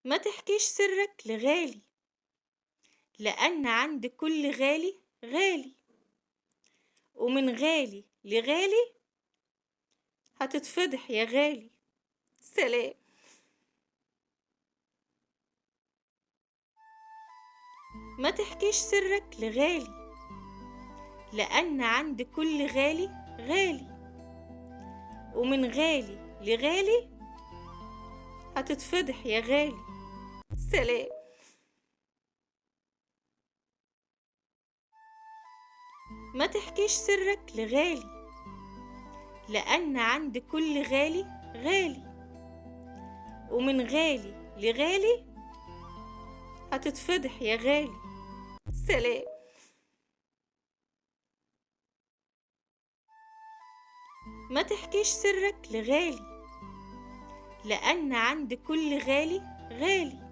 ما تحكيش سرك لغالي، لأن عند كل غالي غالي، ومن غالي لغالي هتتفضح يا غالي. سلام. ما تحكيش سرك لغالي، لأن عند كل غالي غالي، ومن غالي لغالي هتتفضح يا غالي. سلام. ما تحكيش سرك لغالي، لأن عند كل غالي غالي، ومن غالي لغالي هتتفضح يا غالي. سلام. ما تحكيش سرك لغالي، لأن عند كل غالي غالي،